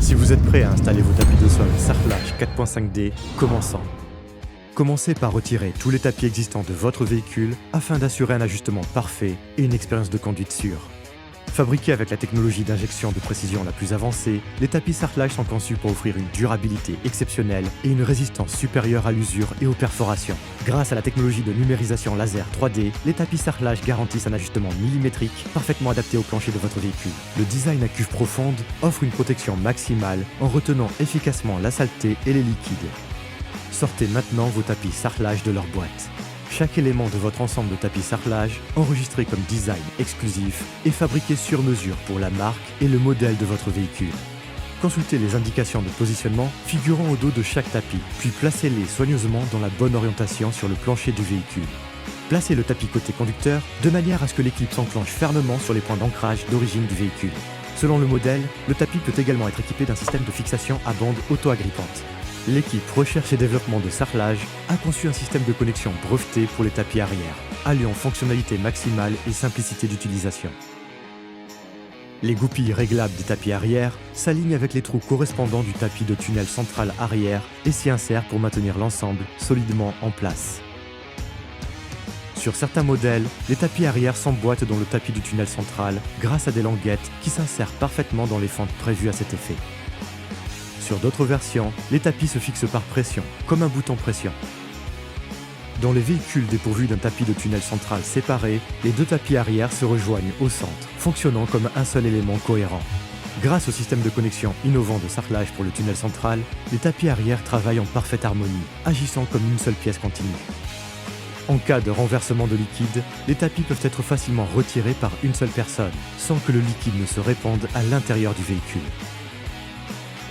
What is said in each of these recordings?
Si vous êtes prêt à installer vos tapis de sol Sarlage 4.5D, commençons. Commencez par retirer tous les tapis existants de votre véhicule afin d'assurer un ajustement parfait et une expérience de conduite sûre. Fabriqués avec la technologie d'injection de précision la plus avancée, les tapis Sarlage sont conçus pour offrir une durabilité exceptionnelle et une résistance supérieure à l'usure et aux perforations. Grâce à la technologie de numérisation laser 3D, les tapis Sarlage garantissent un ajustement millimétrique parfaitement adapté au plancher de votre véhicule. Le design à cuve profonde offre une protection maximale en retenant efficacement la saleté et les liquides. Sortez maintenant vos tapis Sarlage de leur boîte. Chaque élément de votre ensemble de tapis Sarlage, enregistré comme design exclusif, est fabriqué sur mesure pour la marque et le modèle de votre véhicule. Consultez les indications de positionnement figurant au dos de chaque tapis, puis placez-les soigneusement dans la bonne orientation sur le plancher du véhicule. Placez le tapis côté conducteur de manière à ce que l'équipe s'enclenche fermement sur les points d'ancrage d'origine du véhicule. Selon le modèle, le tapis peut également être équipé d'un système de fixation à bande auto-agrippante. L'équipe Recherche et Développement de Sarlage a conçu un système de connexion breveté pour les tapis arrière, alliant fonctionnalité maximale et simplicité d'utilisation. Les goupilles réglables des tapis arrière s'alignent avec les trous correspondants du tapis de tunnel central arrière et s'y insèrent pour maintenir l'ensemble solidement en place. Sur certains modèles, les tapis arrière s'emboîtent dans le tapis du tunnel central grâce à des languettes qui s'insèrent parfaitement dans les fentes prévues à cet effet. Sur d'autres versions, les tapis se fixent par pression, comme un bouton pression. Dans les véhicules dépourvus d'un tapis de tunnel central séparé, les deux tapis arrière se rejoignent au centre, fonctionnant comme un seul élément cohérent. Grâce au système de connexion innovant de Sarlage pour le tunnel central, les tapis arrière travaillent en parfaite harmonie, agissant comme une seule pièce continue. En cas de renversement de liquide, les tapis peuvent être facilement retirés par une seule personne, sans que le liquide ne se répande à l'intérieur du véhicule.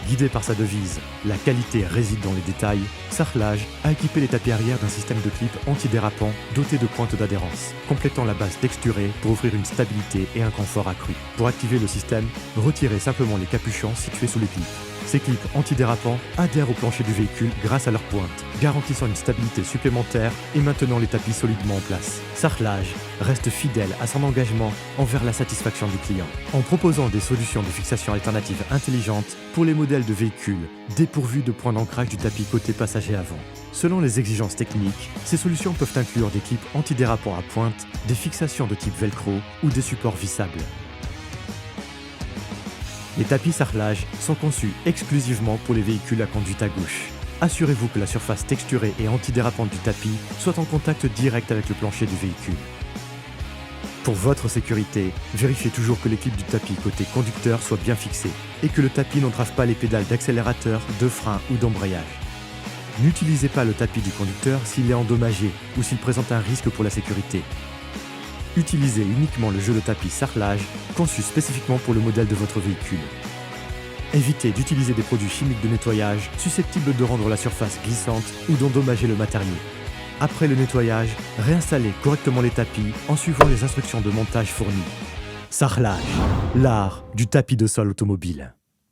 Guidé par sa devise « La qualité réside dans les détails », Sarlage a équipé les tapis arrière d'un système de clip antidérapant doté de pointes d'adhérence, complétant la base texturée pour offrir une stabilité et un confort accru. Pour activer le système, retirez simplement les capuchons situés sous les clips. Ces clips antidérapants adhèrent au plancher du véhicule grâce à leurs pointes, garantissant une stabilité supplémentaire et maintenant les tapis solidement en place. Sarlage reste fidèle à son engagement envers la satisfaction du client, en proposant des solutions de fixation alternatives intelligentes pour les modèles de véhicules dépourvus de points d'ancrage du tapis côté passager avant. Selon les exigences techniques, ces solutions peuvent inclure des clips antidérapants à pointe, des fixations de type velcro ou des supports vissables. Les tapis Sarlage sont conçus exclusivement pour les véhicules à conduite à gauche. Assurez-vous que la surface texturée et antidérapante du tapis soit en contact direct avec le plancher du véhicule. Pour votre sécurité, vérifiez toujours que les clips du tapis côté conducteur soient bien fixés et que le tapis n'entrave pas les pédales d'accélérateur, de frein ou d'embrayage. N'utilisez pas le tapis du conducteur s'il est endommagé ou s'il présente un risque pour la sécurité. Utilisez uniquement le jeu de tapis Sarlage conçu spécifiquement pour le modèle de votre véhicule. Évitez d'utiliser des produits chimiques de nettoyage susceptibles de rendre la surface glissante ou d'endommager le matériau. Après le nettoyage, réinstallez correctement les tapis en suivant les instructions de montage fournies. Sarlage, l'art du tapis de sol automobile.